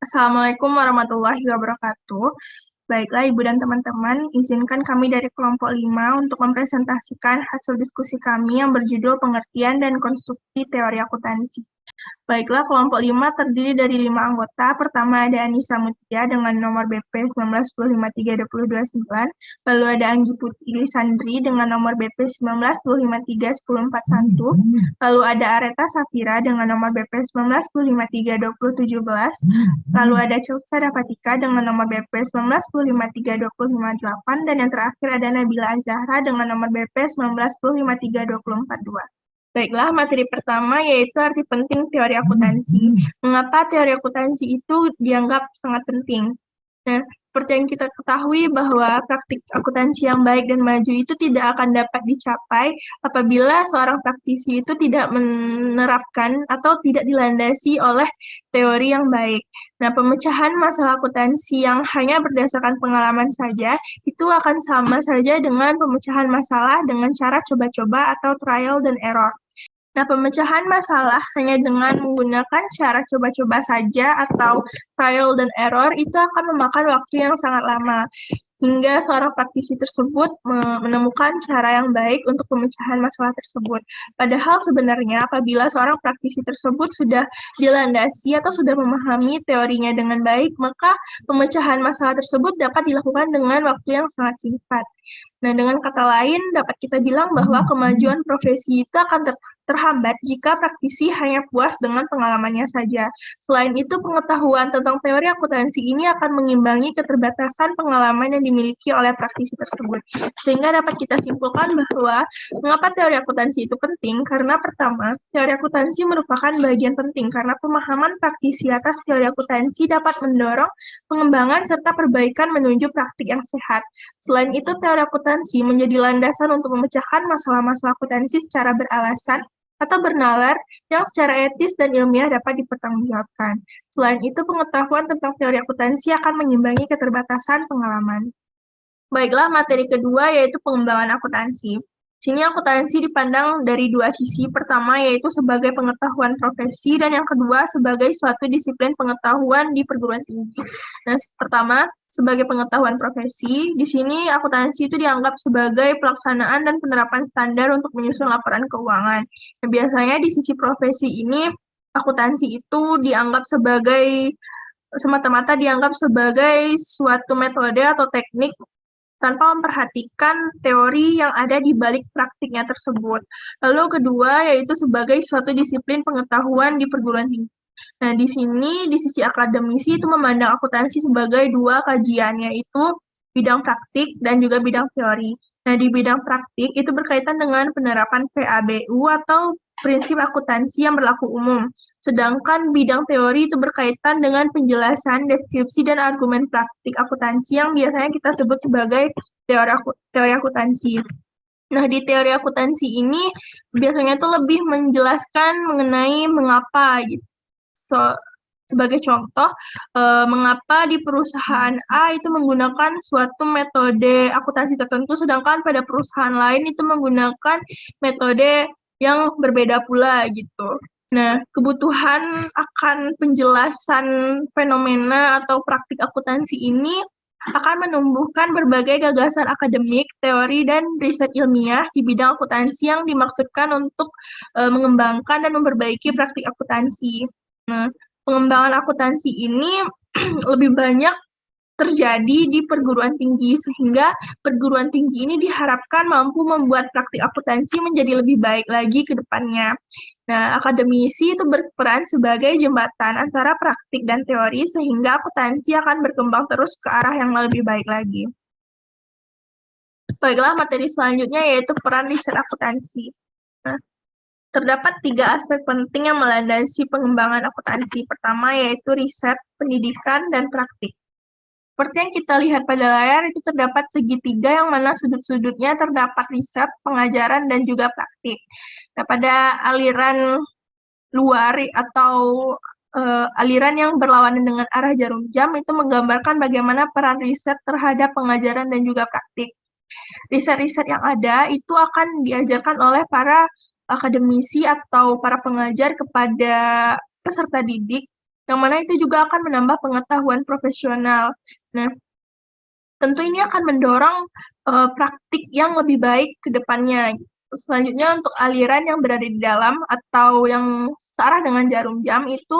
Assalamualaikum warahmatullahi wabarakatuh. Baiklah Ibu dan teman-teman, izinkan kami dari kelompok 5 untuk mempresentasikan hasil diskusi kami yang berjudul Pengertian dan Konstruksi Teori Akuntansi. Baiklah, kelompok 5 terdiri dari 5 anggota. Pertama ada Anissa Mutia dengan nomor BP 1910532229. Lalu ada Anggi Putri Sandri dengan nomor BP 1910531041. Lalu ada Areta Safira dengan nomor BP 1910532017. Lalu ada Chelsea Dapatika dengan nomor BP 1910532058. Dan yang terakhir ada Nabila Azahra dengan nomor BP 1910532042. Baiklah, materi pertama yaitu arti penting teori akuntansi. Mengapa teori akuntansi itu dianggap sangat penting? Nah, seperti yang kita ketahui bahwa praktik akuntansi yang baik dan maju itu tidak akan dapat dicapai apabila seorang praktisi itu tidak menerapkan atau tidak dilandasi oleh teori yang baik. Nah, pemecahan masalah akuntansi yang hanya berdasarkan pengalaman saja itu akan sama saja dengan pemecahan masalah dengan cara coba-coba atau trial dan error. Nah, pemecahan masalah hanya dengan menggunakan cara coba-coba saja atau trial dan error itu akan memakan waktu yang sangat lama hingga seorang praktisi tersebut menemukan cara yang baik untuk pemecahan masalah tersebut. Padahal sebenarnya apabila seorang praktisi tersebut sudah dilandasi atau sudah memahami teorinya dengan baik, maka pemecahan masalah tersebut dapat dilakukan dengan waktu yang sangat singkat. Nah, dengan kata lain dapat kita bilang bahwa kemajuan profesi itu akan terhambat jika praktisi hanya puas dengan pengalamannya saja. Selain itu, pengetahuan tentang teori akuntansi ini akan mengimbangi keterbatasan pengalaman yang dimiliki oleh praktisi tersebut. Sehingga dapat kita simpulkan bahwa mengapa teori akuntansi itu penting? Karena pertama, teori akuntansi merupakan bagian penting karena pemahaman praktisi atas teori akuntansi dapat mendorong pengembangan serta perbaikan menuju praktik yang sehat. Selain itu, teori akuntansi menjadi landasan untuk memecahkan masalah-masalah akuntansi secara beralasan atau bernalar yang secara etis dan ilmiah dapat dipertanggungjawabkan. Selain itu, pengetahuan tentang teori akuntansi akan mengimbangi keterbatasan pengalaman. Baiklah, materi kedua yaitu pengembangan akuntansi. Sini akuntansi dipandang dari dua sisi. Pertama yaitu sebagai pengetahuan profesi dan yang kedua sebagai suatu disiplin pengetahuan di perguruan tinggi. Nah, pertama sebagai pengetahuan profesi, di sini akuntansi itu dianggap sebagai pelaksanaan dan penerapan standar untuk menyusun laporan keuangan. Nah, biasanya di sisi profesi ini akuntansi itu dianggap sebagai semata-mata dianggap sebagai suatu metode atau teknik tanpa memperhatikan teori yang ada di balik praktiknya tersebut. Lalu kedua yaitu sebagai suatu disiplin pengetahuan di perguruan tinggi. Nah, di sini di sisi akademisi itu memandang akuntansi sebagai dua kajian, yaitu bidang praktik dan juga bidang teori. Nah, di bidang praktik itu berkaitan dengan penerapan PABU atau prinsip akuntansi yang berlaku umum. Sedangkan bidang teori itu berkaitan dengan penjelasan, deskripsi, dan argumen praktik akuntansi yang biasanya kita sebut sebagai teori akuntansi. Nah, di teori akuntansi ini biasanya itu lebih menjelaskan mengenai mengapa gitu. Sebagai contoh, mengapa di perusahaan A itu menggunakan suatu metode akuntansi tertentu, sedangkan pada perusahaan lain itu menggunakan metode yang berbeda pula gitu. Nah, kebutuhan akan penjelasan fenomena atau praktik akuntansi ini akan menumbuhkan berbagai gagasan akademik, teori, dan riset ilmiah di bidang akuntansi yang dimaksudkan untuk mengembangkan dan memperbaiki praktik akuntansi. Nah, pengembangan akuntansi ini lebih banyak terjadi di perguruan tinggi, sehingga perguruan tinggi ini diharapkan mampu membuat praktik akuntansi menjadi lebih baik lagi ke depannya. Nah, akademisi itu berperan sebagai jembatan antara praktik dan teori, sehingga akuntansi akan berkembang terus ke arah yang lebih baik lagi. Baiklah, materi selanjutnya yaitu peran riset akuntansi. Nah, terdapat 3 aspek penting yang melandasi pengembangan akuntansi. Pertama yaitu riset, pendidikan, dan praktik. Seperti yang kita lihat pada layar, itu terdapat segitiga yang mana sudut-sudutnya terdapat riset, pengajaran, dan juga praktik. Nah, pada aliran luar atau aliran yang berlawanan dengan arah jarum jam itu menggambarkan bagaimana peran riset terhadap pengajaran dan juga praktik. Riset-riset yang ada itu akan diajarkan oleh para akademisi atau para pengajar kepada peserta didik yang mana itu juga akan menambah pengetahuan profesional. Nah, tentu ini akan mendorong praktik yang lebih baik ke depannya. Selanjutnya untuk aliran yang berada di dalam atau yang searah dengan jarum jam itu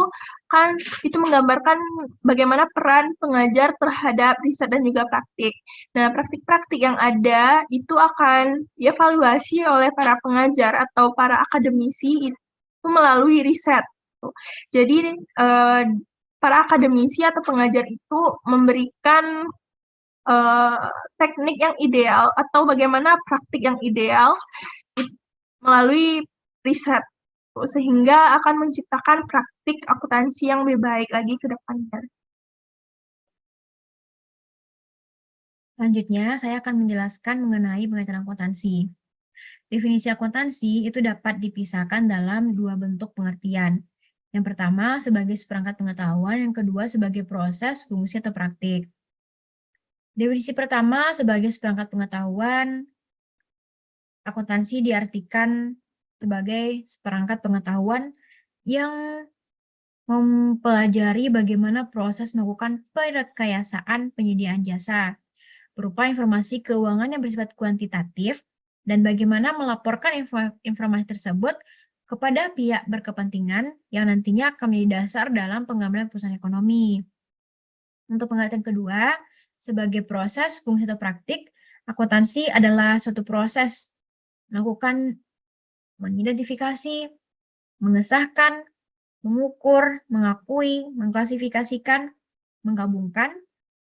menggambarkan bagaimana peran pengajar terhadap riset dan juga praktik. Nah, praktik-praktik yang ada itu akan dievaluasi oleh para pengajar atau para akademisi itu melalui riset. Jadi para akademisi atau pengajar itu memberikan eee, teknik yang ideal atau bagaimana praktik yang ideal melalui riset, sehingga akan menciptakan praktik akuntansi yang lebih baik lagi ke depannya. Selanjutnya, saya akan menjelaskan mengenai pengertian akuntansi. Definisi akuntansi itu dapat dipisahkan dalam dua bentuk pengertian. Yang pertama sebagai seperangkat pengetahuan, yang kedua sebagai proses, fungsi, atau praktik. Definisi pertama sebagai seperangkat pengetahuan, akuntansi diartikan sebagai seperangkat pengetahuan yang mempelajari bagaimana proses melakukan perekayasaan penyediaan jasa, berupa informasi keuangan yang bersifat kuantitatif, dan bagaimana melaporkan informasi tersebut kepada pihak berkepentingan yang nantinya akan menjadi dasar dalam pengambilan keputusan ekonomi. Untuk pengertian kedua, sebagai proses, fungsi, atau praktik, akuntansi adalah suatu proses melakukan mengidentifikasi, mengesahkan, mengukur, mengakui, mengklasifikasikan, menggabungkan,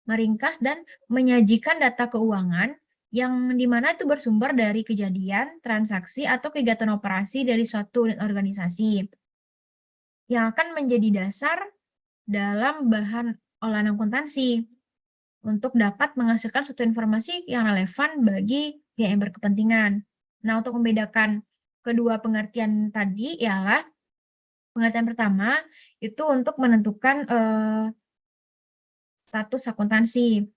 meringkas, dan menyajikan data keuangan yang dimana itu bersumber dari kejadian, transaksi, atau kegiatan operasi dari suatu unit organisasi yang akan menjadi dasar dalam bahan olahan akuntansi untuk dapat menghasilkan suatu informasi yang relevan bagi pihak yang berkepentingan. Nah, untuk membedakan kedua pengertian tadi ialah pengertian pertama itu untuk menentukan status akuntansi.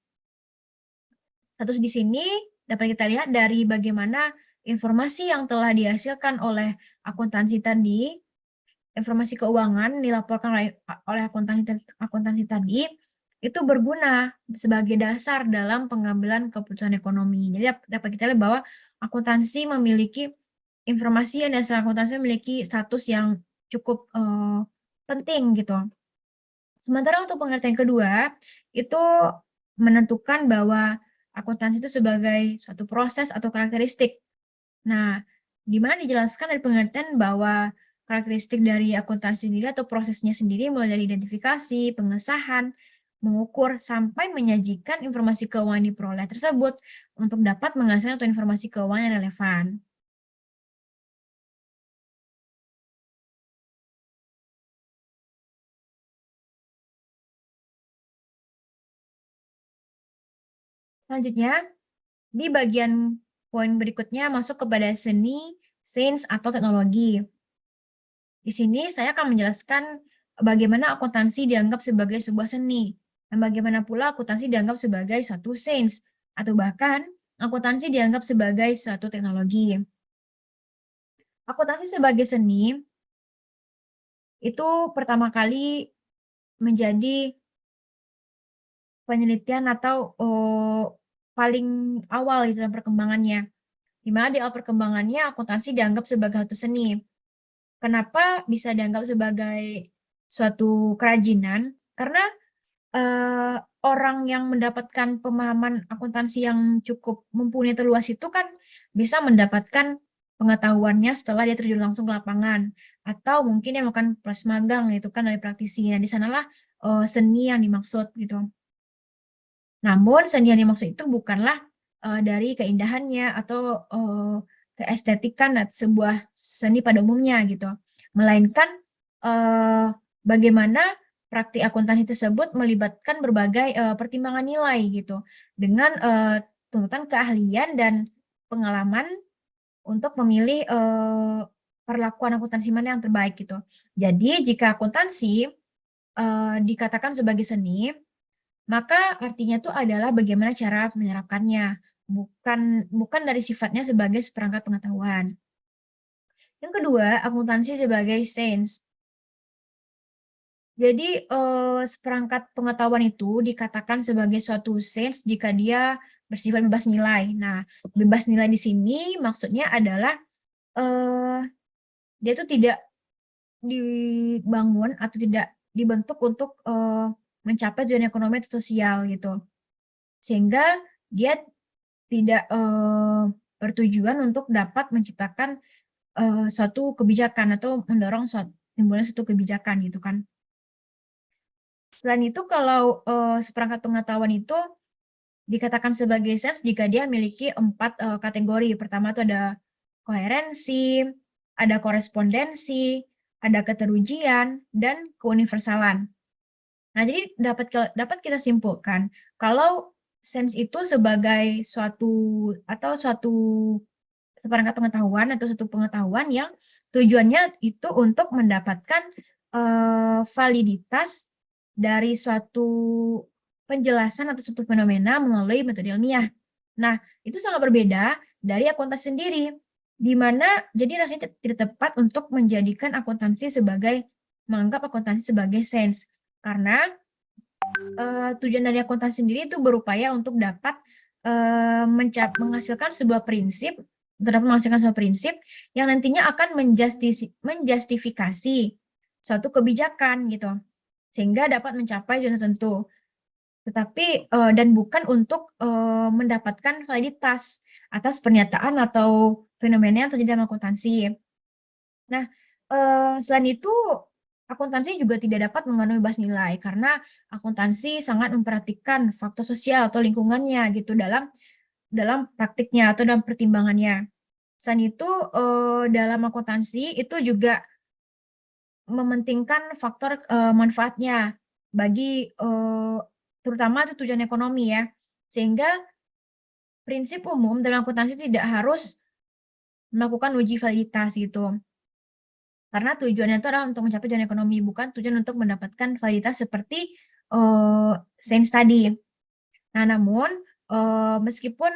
Status di sini dapat kita lihat dari bagaimana informasi yang telah dihasilkan oleh akuntansi tadi, informasi keuangan dilaporkan oleh akuntansi tadi, itu berguna sebagai dasar dalam pengambilan keputusan ekonomi. Jadi dapat kita lihat bahwa akuntansi memiliki informasi yang dasar akuntansi memiliki status yang cukup penting gitu. Sementara untuk pengertian kedua, itu menentukan bahwa akuntansi itu sebagai suatu proses atau karakteristik. Nah, di mana dijelaskan dari pengertian bahwa karakteristik dari akuntansi sendiri atau prosesnya sendiri mulai dari identifikasi, pengesahan, mengukur, sampai menyajikan informasi keuangan diperoleh tersebut untuk dapat menghasilkan atau informasi keuangan yang relevan. Selanjutnya, di bagian poin berikutnya masuk kepada seni, sains, atau teknologi. Di sini saya akan menjelaskan bagaimana akuntansi dianggap sebagai sebuah seni, dan bagaimana pula akuntansi dianggap sebagai suatu sains, atau bahkan akuntansi dianggap sebagai suatu teknologi. Akuntansi sebagai seni itu pertama kali menjadi penelitian atau paling awal dalam perkembangannya. Di mana di awal perkembangannya akuntansi dianggap sebagai suatu seni. Kenapa bisa dianggap sebagai suatu kerajinan? Karena orang yang mendapatkan pemahaman akuntansi yang cukup mumpuni atau luas itu kan bisa mendapatkan pengetahuannya setelah dia terjun langsung ke lapangan, atau mungkin dia melakukan proses magang itu kan dari praktisi. Nah, di sanalah seni yang dimaksud gitu. Namun seni yang dimaksud itu bukanlah dari keindahannya atau keestetikan sebuah seni pada umumnya gitu, melainkan bagaimana praktik akuntansi tersebut melibatkan berbagai pertimbangan nilai gitu, dengan tuntutan keahlian dan pengalaman untuk memilih perlakuan akuntansi mana yang terbaik gitu. Jadi jika akuntansi dikatakan sebagai seni, maka artinya itu adalah bagaimana cara menerapkannya, bukan dari sifatnya sebagai seperangkat pengetahuan. Yang kedua, akuntansi sebagai sains. Jadi seperangkat pengetahuan itu dikatakan sebagai suatu sains jika dia bersifat bebas nilai. Nah, bebas nilai di sini maksudnya adalah dia tuh tidak dibangun atau tidak dibentuk untuk mencapai tujuan ekonomi atau sosial gitu. Sehingga dia tidak bertujuan untuk dapat menciptakan suatu kebijakan atau mendorong timbulnya suatu kebijakan gitu kan. Selain itu, kalau seperangkat pengetahuan itu dikatakan sebagai sains jika dia memiliki 4 kategori. Pertama itu ada koherensi, ada korespondensi, ada keterujian, dan keuniversalan. Nah, jadi dapat kita simpulkan kalau sains itu sebagai suatu seperangkat pengetahuan atau suatu pengetahuan yang tujuannya itu untuk mendapatkan validitas dari suatu penjelasan atau suatu fenomena melalui metode ilmiah. Nah, itu sangat berbeda dari akuntansi sendiri, di mana jadi rasanya tidak tepat untuk menganggap akuntansi sebagai sains. Karena tujuan dari akuntansi sendiri itu berupaya untuk dapat menghasilkan sebuah prinsip yang nantinya akan menjustifikasi suatu kebijakan gitu, sehingga dapat mencapai tujuan tertentu. Tetapi dan bukan untuk mendapatkan validitas atas pernyataan atau fenomena yang terjadi dalam akuntansi. Nah, selain itu akuntansi juga tidak dapat mengandung bebas nilai karena akuntansi sangat memperhatikan faktor sosial atau lingkungannya gitu dalam praktiknya atau dalam pertimbangannya. Selain itu dalam akuntansi itu juga mementingkan faktor manfaatnya bagi terutama itu tujuan ekonomi ya. Sehingga prinsip umum dalam akuntansi tidak harus melakukan uji validitas gitu. Karena tujuannya itu adalah untuk mencapai tujuan ekonomi, bukan tujuan untuk mendapatkan validitas seperti sains tadi. Nah, namun meskipun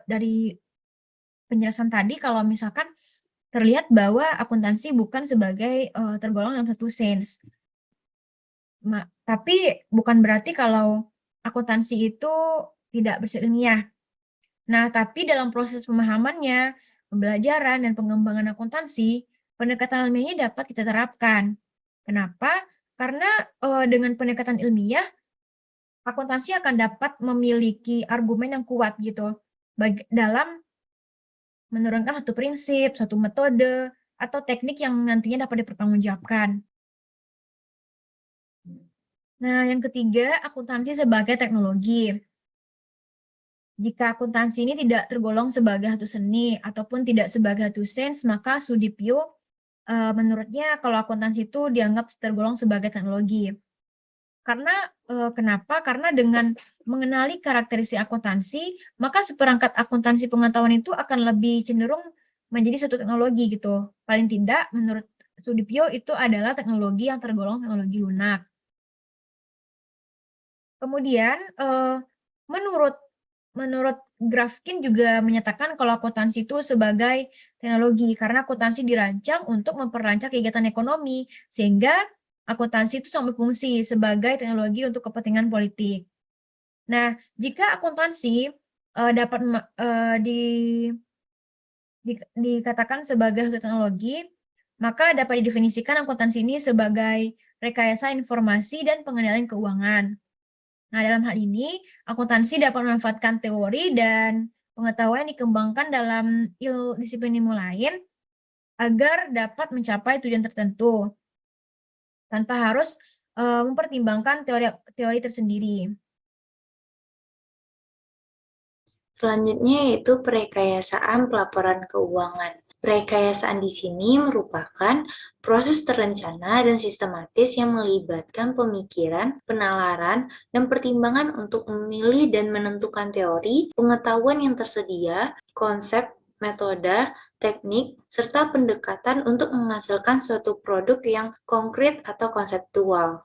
dari penjelasan tadi kalau misalkan terlihat bahwa akuntansi bukan sebagai tergolong dalam satu sains. Tapi bukan berarti kalau akuntansi itu tidak bersifat ilmiah. Nah, tapi dalam proses pemahamannya, pembelajaran, dan pengembangan akuntansi, pendekatan ilmiahnya dapat kita terapkan. Kenapa? Karena dengan pendekatan ilmiah, akuntansi akan dapat memiliki argumen yang kuat gitu dalam menurunkan satu prinsip, satu metode, atau teknik yang nantinya dapat dipertanggungjawabkan. Nah, yang ketiga, akuntansi sebagai teknologi. Jika akuntansi ini tidak tergolong sebagai satu seni ataupun tidak sebagai satu sains, maka Sudipyo menurutnya kalau akuntansi itu dianggap tergolong sebagai teknologi. Karena kenapa? Karena dengan mengenali karakteristik akuntansi, maka seperangkat akuntansi pengetahuan itu akan lebih cenderung menjadi suatu teknologi gitu. Paling tidak menurut Sudipyo itu adalah teknologi yang tergolong teknologi lunak. Kemudian menurut Grafkin juga menyatakan kalau akuntansi itu sebagai teknologi karena akuntansi dirancang untuk memperlancar kegiatan ekonomi sehingga akuntansi itu sangat berfungsi sebagai teknologi untuk kepentingan politik. Nah, jika akuntansi dapat dikatakan sebagai teknologi, maka dapat didefinisikan akuntansi ini sebagai rekayasa informasi dan pengendalian keuangan. Nah, dalam hal ini, akuntansi dapat memanfaatkan teori dan pengetahuan yang dikembangkan dalam disiplin ilmu lain agar dapat mencapai tujuan tertentu tanpa harus mempertimbangkan teori tersendiri. Selanjutnya yaitu perekayasaan pelaporan keuangan. Perekayasaan di sini merupakan proses terencana dan sistematis yang melibatkan pemikiran, penalaran, dan pertimbangan untuk memilih dan menentukan teori, pengetahuan yang tersedia, konsep, metode, teknik, serta pendekatan untuk menghasilkan suatu produk yang konkret atau konseptual.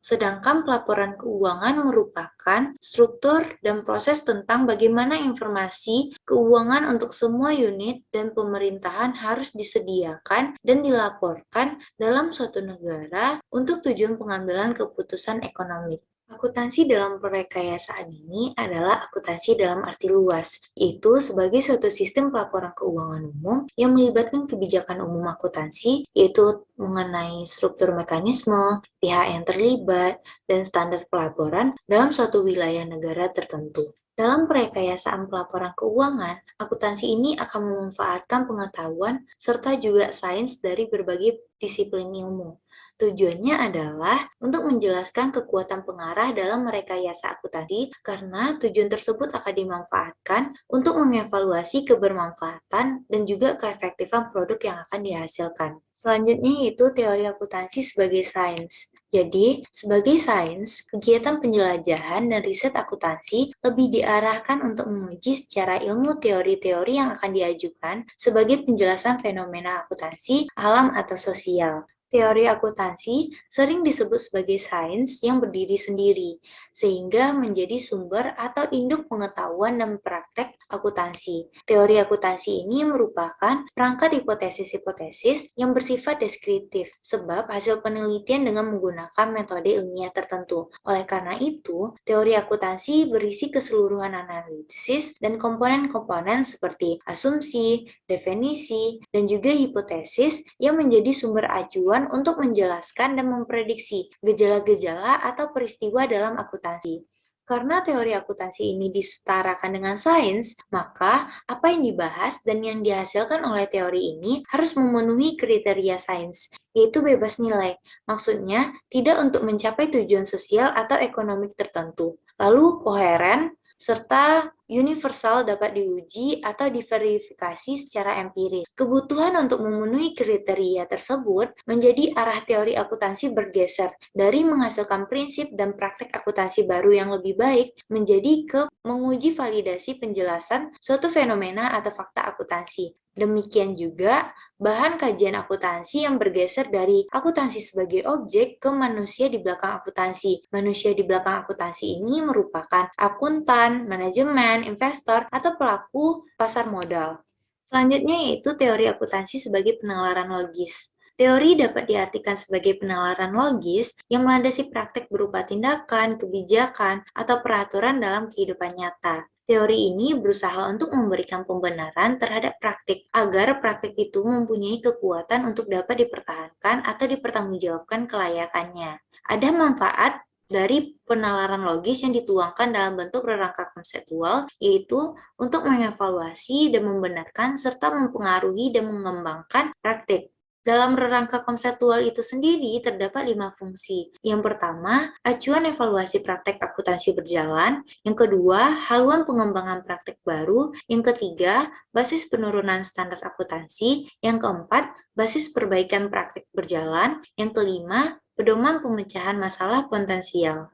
Sedangkan pelaporan keuangan merupakan struktur dan proses tentang bagaimana informasi keuangan untuk semua unit dan pemerintahan harus disediakan dan dilaporkan dalam suatu negara untuk tujuan pengambilan keputusan ekonomi. Akuntansi dalam perekayasaan ini adalah akuntansi dalam arti luas, yaitu sebagai suatu sistem pelaporan keuangan umum yang melibatkan kebijakan umum akuntansi, yaitu mengenai struktur mekanisme, pihak yang terlibat, dan standar pelaporan dalam suatu wilayah negara tertentu. Dalam perekayasaan pelaporan keuangan, akuntansi ini akan memanfaatkan pengetahuan serta juga sains dari berbagai disiplin ilmu. Tujuannya adalah untuk menjelaskan kekuatan pengarah dalam merekayasa akuntansi karena tujuan tersebut akan dimanfaatkan untuk mengevaluasi kebermanfaatan dan juga keefektifan produk yang akan dihasilkan. Selanjutnya yaitu teori akuntansi sebagai sains. Jadi, sebagai sains, kegiatan penjelajahan dan riset akuntansi lebih diarahkan untuk menguji secara ilmu teori-teori yang akan diajukan sebagai penjelasan fenomena akuntansi, alam atau sosial. Teori akuntansi sering disebut sebagai sains yang berdiri sendiri, sehingga menjadi sumber atau induk pengetahuan dan praktek akuntansi. Teori akuntansi ini merupakan perangkat hipotesis-hipotesis yang bersifat deskriptif, sebab hasil penelitian dengan menggunakan metode ilmiah tertentu. Oleh karena itu, teori akuntansi berisi keseluruhan analisis dan komponen-komponen seperti asumsi, definisi, dan juga hipotesis yang menjadi sumber acuan untuk menjelaskan dan memprediksi gejala-gejala atau peristiwa dalam akuntansi. Karena teori akuntansi ini disetarakan dengan sains, maka apa yang dibahas dan yang dihasilkan oleh teori ini harus memenuhi kriteria sains, yaitu bebas nilai. Maksudnya, tidak untuk mencapai tujuan sosial atau ekonomik tertentu. Lalu koheren, serta universal dapat diuji atau diverifikasi secara empiris. Kebutuhan untuk memenuhi kriteria tersebut menjadi arah teori akuntansi bergeser dari menghasilkan prinsip dan praktek akuntansi baru yang lebih baik menjadi ke menguji validasi penjelasan suatu fenomena atau fakta akuntansi. Demikian juga bahan kajian akuntansi yang bergeser dari akuntansi sebagai objek ke manusia di belakang akuntansi. Manusia di belakang akuntansi ini merupakan akuntan, manajemen, investor, atau pelaku pasar modal. Selanjutnya yaitu teori akuntansi sebagai penalaran logis. Teori dapat diartikan sebagai penalaran logis yang melandasi praktek berupa tindakan, kebijakan, atau peraturan dalam kehidupan nyata. Teori ini berusaha untuk memberikan pembenaran terhadap praktik agar praktik itu mempunyai kekuatan untuk dapat dipertahankan atau dipertanggungjawabkan kelayakannya. Ada manfaat dari penalaran logis yang dituangkan dalam bentuk rangka konseptual, yaitu untuk mengevaluasi dan membenarkan serta mempengaruhi dan mengembangkan praktik. Dalam rangka konseptual itu sendiri terdapat 5 fungsi. Yang pertama, acuan evaluasi praktek akuntansi berjalan. Yang kedua, haluan pengembangan praktek baru. Yang ketiga, basis penurunan standar akuntansi. Yang keempat, basis perbaikan praktek berjalan. Yang kelima, pedoman pemecahan masalah potensial.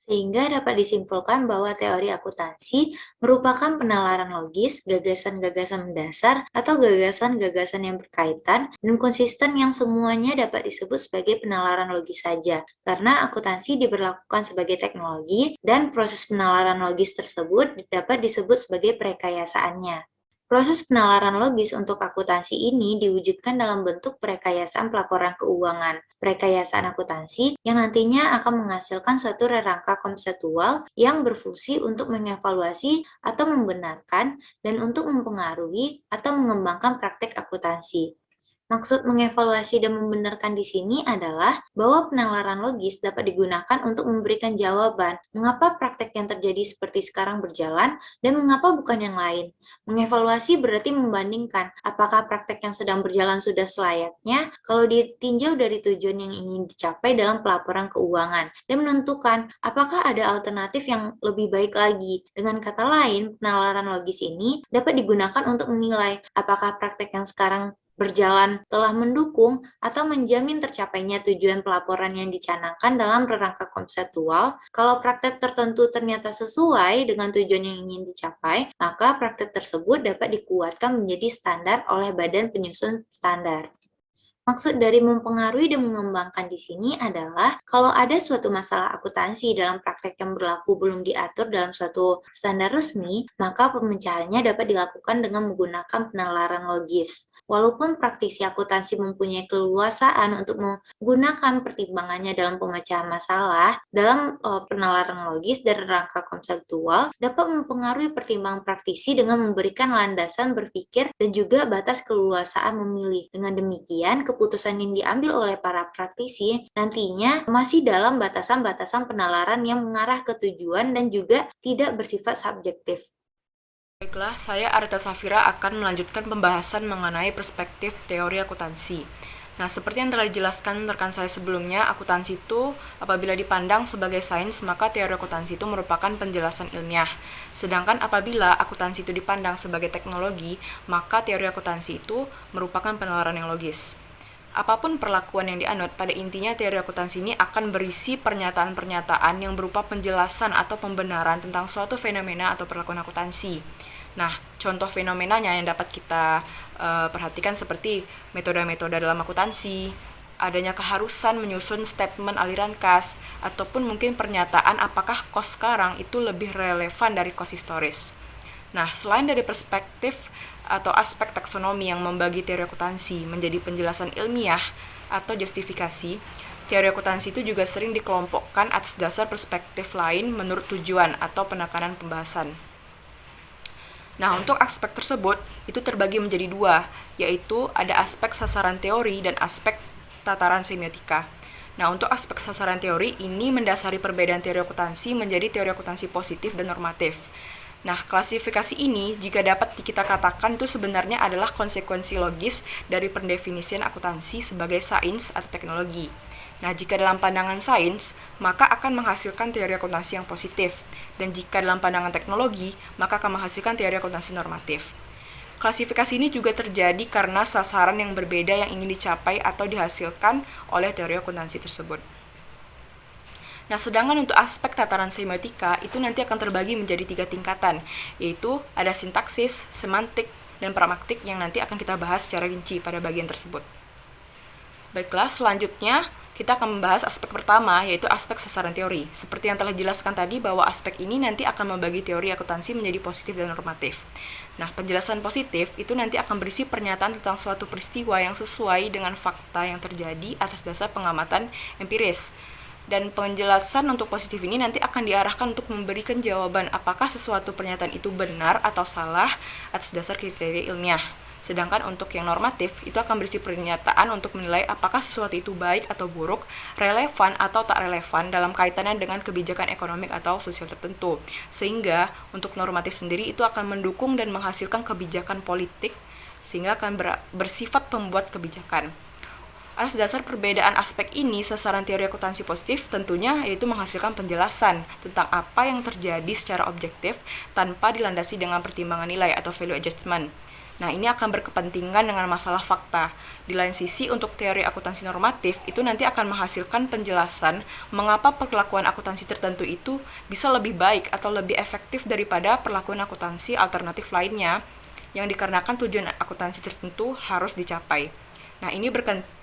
Sehingga dapat disimpulkan bahwa teori akuntansi merupakan penalaran logis, gagasan-gagasan mendasar, atau gagasan-gagasan yang berkaitan dan konsisten yang semuanya dapat disebut sebagai penalaran logis saja, karena akuntansi diberlakukan sebagai teknologi dan proses penalaran logis tersebut dapat disebut sebagai perekayasaannya. Proses penalaran logis untuk akuntansi ini diwujudkan dalam bentuk perekayasaan pelaporan keuangan, perekayasaan akuntansi yang nantinya akan menghasilkan suatu rangka konseptual yang berfungsi untuk mengevaluasi atau membenarkan dan untuk mempengaruhi atau mengembangkan praktek akuntansi. Maksud mengevaluasi dan membenarkan di sini adalah bahwa penalaran logis dapat digunakan untuk memberikan jawaban mengapa praktek yang terjadi seperti sekarang berjalan dan mengapa bukan yang lain. Mengevaluasi berarti membandingkan apakah praktek yang sedang berjalan sudah selayaknya kalau ditinjau dari tujuan yang ingin dicapai dalam pelaporan keuangan dan menentukan apakah ada alternatif yang lebih baik lagi. Dengan kata lain, penalaran logis ini dapat digunakan untuk menilai apakah praktek yang sekarang berjalan telah mendukung atau menjamin tercapainya tujuan pelaporan yang dicanangkan dalam rangka konseptual. Kalau praktek tertentu ternyata sesuai dengan tujuan yang ingin dicapai, maka praktek tersebut dapat dikuatkan menjadi standar oleh Badan Penyusun Standar. Maksud dari mempengaruhi dan mengembangkan di sini adalah kalau ada suatu masalah akuntansi dalam praktek yang berlaku belum diatur dalam suatu standar resmi, maka pemecahannya dapat dilakukan dengan menggunakan penalaran logis. Walaupun praktisi akuntansi mempunyai keleluasaan untuk menggunakan pertimbangannya dalam pemecahan masalah, dalam penalaran logis dan rangka konseptual dapat mempengaruhi pertimbangan praktisi dengan memberikan landasan berpikir dan juga batas keleluasaan memilih. Dengan demikian, keputusan yang diambil oleh para praktisi nantinya masih dalam batasan-batasan penalaran yang mengarah ke tujuan dan juga tidak bersifat subjektif. Baiklah, saya Arita Safira akan melanjutkan pembahasan mengenai perspektif teori akuntansi. Nah, seperti yang telah dijelaskan rekan saya sebelumnya, akuntansi itu apabila dipandang sebagai sains, maka teori akuntansi itu merupakan penjelasan ilmiah. Sedangkan apabila akuntansi itu dipandang sebagai teknologi, maka teori akuntansi itu merupakan penalaran yang logis. Apapun perlakuan yang dianut, pada intinya teori akuntansi ini akan berisi pernyataan-pernyataan yang berupa penjelasan atau pembenaran tentang suatu fenomena atau perlakuan akuntansi. Nah, contoh fenomenanya yang dapat kita perhatikan seperti metode-metode dalam akuntansi, adanya keharusan menyusun statement aliran kas, ataupun mungkin pernyataan apakah kos sekarang itu lebih relevan dari kos historis. Nah, selain dari perspektif atau aspek taksonomi yang membagi teori akuntansi menjadi penjelasan ilmiah atau justifikasi, teori akuntansi itu juga sering dikelompokkan atas dasar perspektif lain menurut tujuan atau penekanan pembahasan. Nah, untuk aspek tersebut, itu terbagi menjadi dua, yaitu ada aspek sasaran teori dan aspek tataran semiotika. Nah, untuk aspek sasaran teori, ini mendasari perbedaan teori akuntansi menjadi teori akuntansi positif dan normatif. Nah, klasifikasi ini, jika dapat kita katakan itu sebenarnya adalah konsekuensi logis dari pendefinisian akuntansi sebagai sains atau teknologi. Nah, jika dalam pandangan sains, maka akan menghasilkan teori akuntansi yang positif. Dan jika dalam pandangan teknologi, maka akan menghasilkan teori akuntansi normatif. Klasifikasi ini juga terjadi karena sasaran yang berbeda yang ingin dicapai atau dihasilkan oleh teori akuntansi tersebut. Nah, sedangkan untuk aspek tataran semiotika, itu nanti akan terbagi menjadi 3 tingkatan, yaitu ada sintaksis, semantik, dan pragmatik yang nanti akan kita bahas secara rinci pada bagian tersebut. Baiklah, selanjutnya kita akan membahas aspek pertama, yaitu aspek sasaran teori. Seperti yang telah dijelaskan tadi bahwa aspek ini nanti akan membagi teori akuntansi menjadi positif dan normatif. Nah, penjelasan positif itu nanti akan berisi pernyataan tentang suatu peristiwa yang sesuai dengan fakta yang terjadi atas dasar pengamatan empiris. Dan penjelasan untuk positif ini nanti akan diarahkan untuk memberikan jawaban apakah sesuatu pernyataan itu benar atau salah atas dasar kriteria ilmiah. Sedangkan untuk yang normatif, itu akan berisi pernyataan untuk menilai apakah sesuatu itu baik atau buruk, relevan atau tak relevan dalam kaitannya dengan kebijakan ekonomi atau sosial tertentu. Sehingga untuk normatif sendiri itu akan mendukung dan menghasilkan kebijakan politik, sehingga akan bersifat pembuat kebijakan. Atas dasar perbedaan aspek ini, sasaran teori akuntansi positif tentunya yaitu menghasilkan penjelasan tentang apa yang terjadi secara objektif tanpa dilandasi dengan pertimbangan nilai atau value adjustment. Nah, ini akan berkepentingan dengan masalah fakta. Di lain sisi, untuk teori akuntansi normatif, itu nanti akan menghasilkan penjelasan mengapa perlakuan akuntansi tertentu itu bisa lebih baik atau lebih efektif daripada perlakuan akuntansi alternatif lainnya, yang dikarenakan tujuan akuntansi tertentu harus dicapai. Nah, ini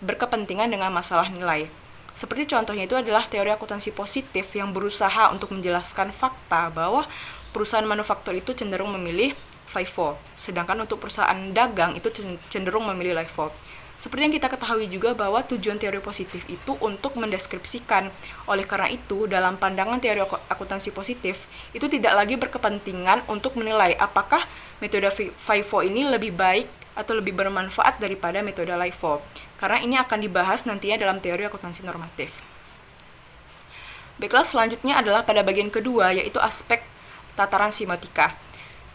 berkepentingan dengan masalah nilai. Seperti contohnya itu adalah teori akuntansi positif yang berusaha untuk menjelaskan fakta bahwa perusahaan manufaktur itu cenderung memilih FIFO, sedangkan untuk perusahaan dagang itu cenderung memilih LIFO. Seperti yang kita ketahui juga bahwa tujuan teori positif itu untuk mendeskripsikan. Oleh karena itu, dalam pandangan teori akuntansi positif, itu tidak lagi berkepentingan untuk menilai apakah metode FIFO ini lebih baik atau lebih bermanfaat daripada metode LIFO. Karena ini akan dibahas nantinya dalam teori akuntansi normatif. Baiklah, selanjutnya adalah pada bagian kedua, yaitu aspek tataran semiotika.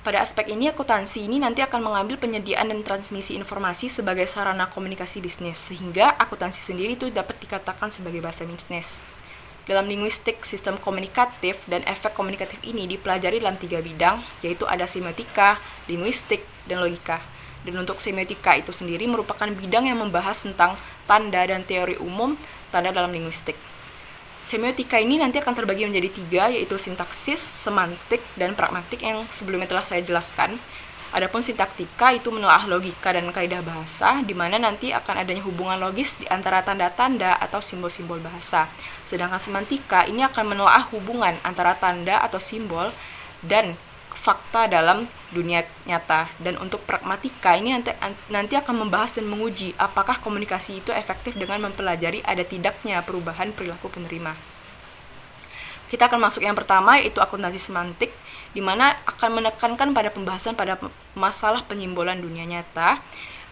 Pada aspek ini, akuntansi ini nanti akan mengambil penyediaan dan transmisi informasi sebagai sarana komunikasi bisnis, sehingga akuntansi sendiri itu dapat dikatakan sebagai bahasa bisnis. Dalam linguistik, sistem komunikatif dan efek komunikatif ini dipelajari dalam 3 bidang, yaitu ada semiotika, linguistik, dan logika. Dan untuk semiotika itu sendiri merupakan bidang yang membahas tentang tanda dan teori umum tanda dalam linguistik. Semiotika ini nanti akan terbagi menjadi 3, yaitu sintaksis, semantik, dan pragmatik yang sebelumnya telah saya jelaskan. Adapun sintaktika itu menelaah logika dan kaidah bahasa, di mana nanti akan adanya hubungan logis di antara tanda-tanda atau simbol-simbol bahasa. Sedangkan semantika ini akan menelaah hubungan antara tanda atau simbol dan fakta dalam dunia nyata. Dan untuk pragmatika ini nanti akan membahas dan menguji apakah komunikasi itu efektif dengan mempelajari ada tidaknya perubahan perilaku penerima. Kita akan masuk yang pertama, yaitu akuntansi semantik, di mana akan menekankan pada pembahasan pada masalah penyimbolan dunia nyata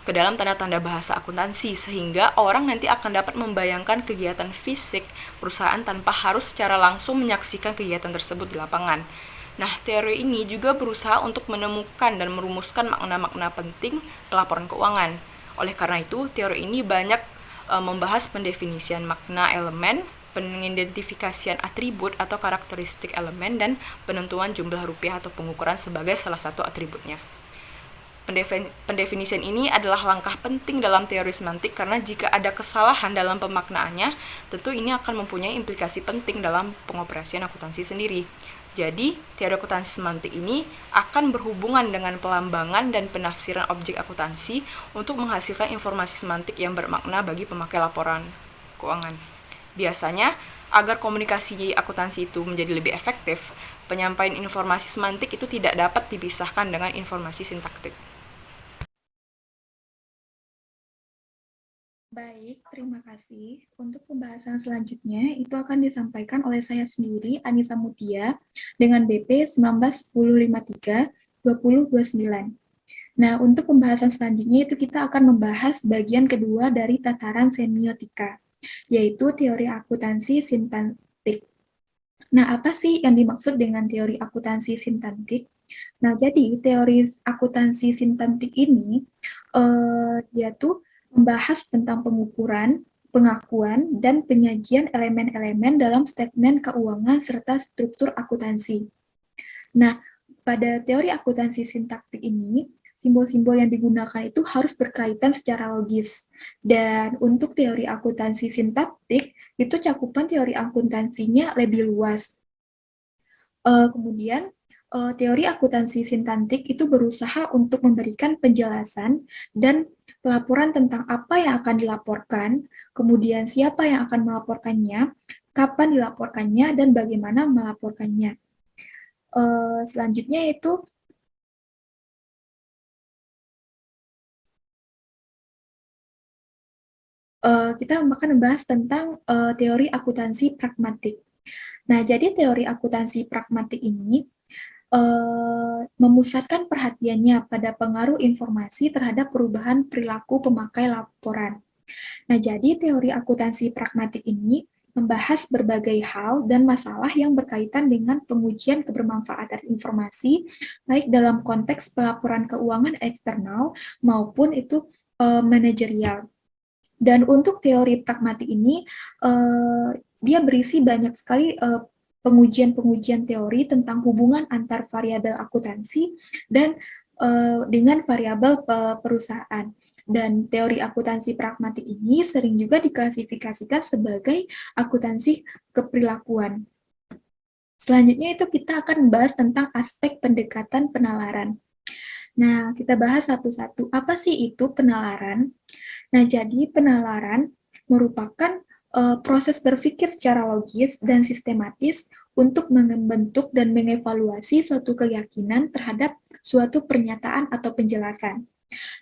ke dalam tanda-tanda bahasa akuntansi, sehingga orang nanti akan dapat membayangkan kegiatan fisik perusahaan tanpa harus secara langsung menyaksikan kegiatan tersebut di lapangan. Nah, teori ini juga berusaha untuk menemukan dan merumuskan makna-makna penting pelaporan keuangan. Oleh karena itu, teori ini banyak membahas pendefinisian makna elemen, pengidentifikasian atribut atau karakteristik elemen, dan penentuan jumlah rupiah atau pengukuran sebagai salah satu atributnya. Pendefinisian ini adalah langkah penting dalam teori semantik karena jika ada kesalahan dalam pemaknaannya, tentu ini akan mempunyai implikasi penting dalam pengoperasian akuntansi sendiri. Jadi, teori akuntansi semantik ini akan berhubungan dengan pelambangan dan penafsiran objek akuntansi untuk menghasilkan informasi semantik yang bermakna bagi pemakai laporan keuangan. Biasanya, agar komunikasi akuntansi itu menjadi lebih efektif, penyampaian informasi semantik itu tidak dapat dipisahkan dengan informasi sintaktik. Baik, terima kasih. Untuk pembahasan selanjutnya, itu akan disampaikan oleh saya sendiri, Anissa Mutia, dengan BP 191053-2029. Nah, untuk pembahasan selanjutnya itu kita akan membahas bagian kedua dari tataran semiotika, yaitu teori akuntansi sintaktik. Nah, apa sih yang dimaksud dengan teori akuntansi sintaktik? Nah, jadi teori akuntansi sintaktik ini, dia tuh membahas tentang pengukuran, pengakuan, dan penyajian elemen-elemen dalam statement keuangan serta struktur akuntansi. Nah, pada teori akuntansi sintaktik ini, simbol-simbol yang digunakan itu harus berkaitan secara logis. Dan untuk teori akuntansi sintaktik, itu cakupan teori akuntansinya lebih luas. Kemudian, teori akuntansi sintaktik itu berusaha untuk memberikan penjelasan dan pelaporan tentang apa yang akan dilaporkan, kemudian siapa yang akan melaporkannya, kapan dilaporkannya, dan bagaimana melaporkannya. Selanjutnya itu kita akan membahas tentang teori akuntansi pragmatik. Nah, jadi teori akuntansi pragmatik ini memusatkan perhatiannya pada pengaruh informasi terhadap perubahan perilaku pemakai laporan. Nah, jadi teori akuntansi pragmatik ini membahas berbagai hal dan masalah yang berkaitan dengan pengujian kebermanfaatan informasi, baik dalam konteks pelaporan keuangan eksternal maupun itu manajerial. Dan untuk teori pragmatik ini, dia berisi banyak sekali pengujian-pengujian teori tentang hubungan antar variabel akuntansi dan dengan variabel perusahaan. Dan teori akuntansi pragmatik ini sering juga diklasifikasikan sebagai akuntansi keperilakuan. Selanjutnya itu kita akan membahas tentang aspek pendekatan penalaran. Nah, kita bahas satu-satu. Apa sih itu penalaran? Nah, jadi penalaran merupakan proses berpikir secara logis dan sistematis untuk membentuk dan mengevaluasi suatu keyakinan terhadap suatu pernyataan atau penjelasan.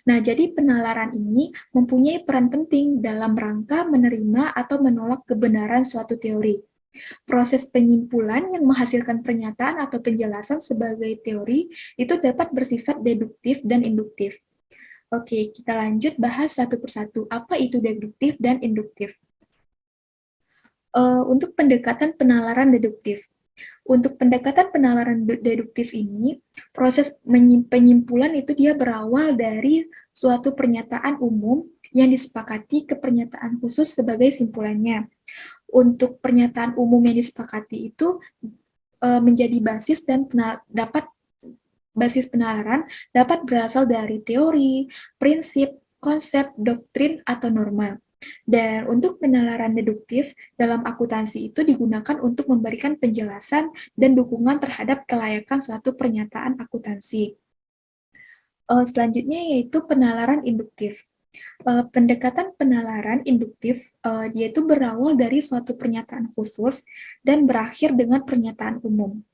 Nah, jadi penalaran ini mempunyai peran penting dalam rangka menerima atau menolak kebenaran suatu teori. Proses penyimpulan yang menghasilkan pernyataan atau penjelasan sebagai teori itu dapat bersifat deduktif dan induktif. Oke, kita lanjut bahas satu persatu. Apa itu deduktif dan induktif? Untuk pendekatan penalaran deduktif. Untuk pendekatan penalaran deduktif ini, proses penyimpulan itu dia berawal dari suatu pernyataan umum yang disepakati ke pernyataan khusus sebagai simpulannya. Untuk pernyataan umum yang disepakati itu menjadi basis dan basis penalaran dapat berasal dari teori, prinsip, konsep, doktrin, atau norma. Dan untuk penalaran deduktif dalam akuntansi itu digunakan untuk memberikan penjelasan dan dukungan terhadap kelayakan suatu pernyataan akuntansi. Selanjutnya yaitu penalaran induktif. Pendekatan penalaran induktif, dia itu berawal dari suatu pernyataan khusus dan berakhir dengan pernyataan umum.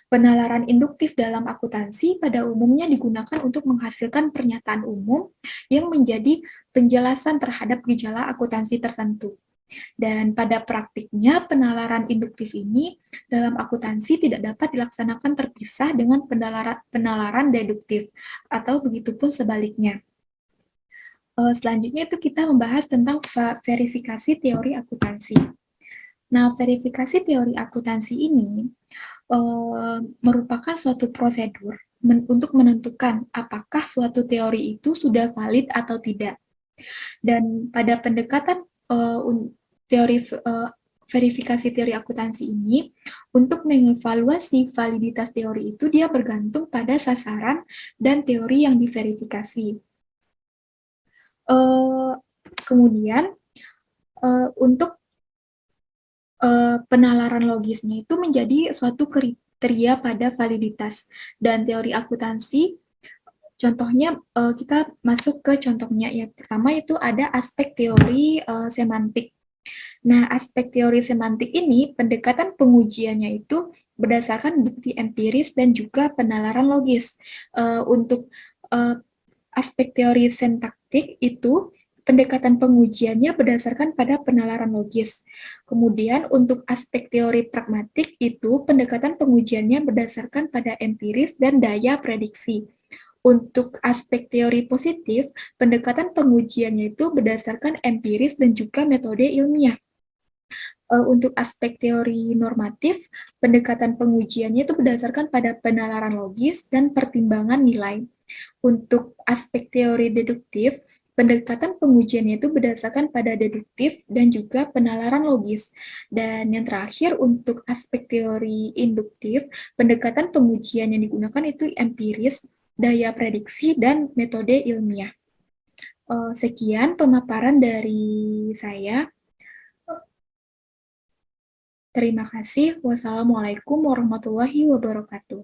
Penalaran induktif dalam akuntansi pada umumnya digunakan untuk menghasilkan pernyataan umum yang menjadi penjelasan terhadap gejala akuntansi tertentu. Dan pada praktiknya, penalaran induktif ini dalam akuntansi tidak dapat dilaksanakan terpisah dengan penalaran deduktif, atau begitupun sebaliknya. Selanjutnya itu kita membahas tentang verifikasi teori akuntansi. Nah, verifikasi teori akuntansi ini merupakan suatu prosedur untuk menentukan apakah suatu teori itu sudah valid atau tidak. Dan pada pendekatan verifikasi teori akuntansi ini, untuk mengevaluasi validitas teori itu dia bergantung pada sasaran dan teori yang diverifikasi. Kemudian untuk penalaran logisnya itu menjadi suatu kriteria pada validitas dan teori akuntansi. Contohnya kita masuk ke contohnya ya. Pertama itu ada aspek teori semantik. Nah, aspek teori semantik ini pendekatan pengujiannya itu berdasarkan bukti empiris dan juga penalaran logis. Untuk aspek teori sintaktik itu pendekatan pengujiannya berdasarkan pada penalaran logis. Kemudian untuk aspek teori pragmatik itu pendekatan pengujiannya berdasarkan pada empiris dan daya prediksi. Untuk aspek teori positif, pendekatan pengujiannya itu berdasarkan empiris dan juga metode ilmiah. Untuk aspek teori normatif, pendekatan pengujiannya itu berdasarkan pada penalaran logis dan pertimbangan nilai. Untuk aspek teori deduktif, pendekatan pengujiannya itu berdasarkan pada deduktif dan juga penalaran logis. Dan yang terakhir, untuk aspek teori induktif, pendekatan pengujian yang digunakan itu empiris, daya prediksi, dan metode ilmiah. Sekian pemaparan dari saya. Terima kasih. Wassalamualaikum warahmatullahi wabarakatuh.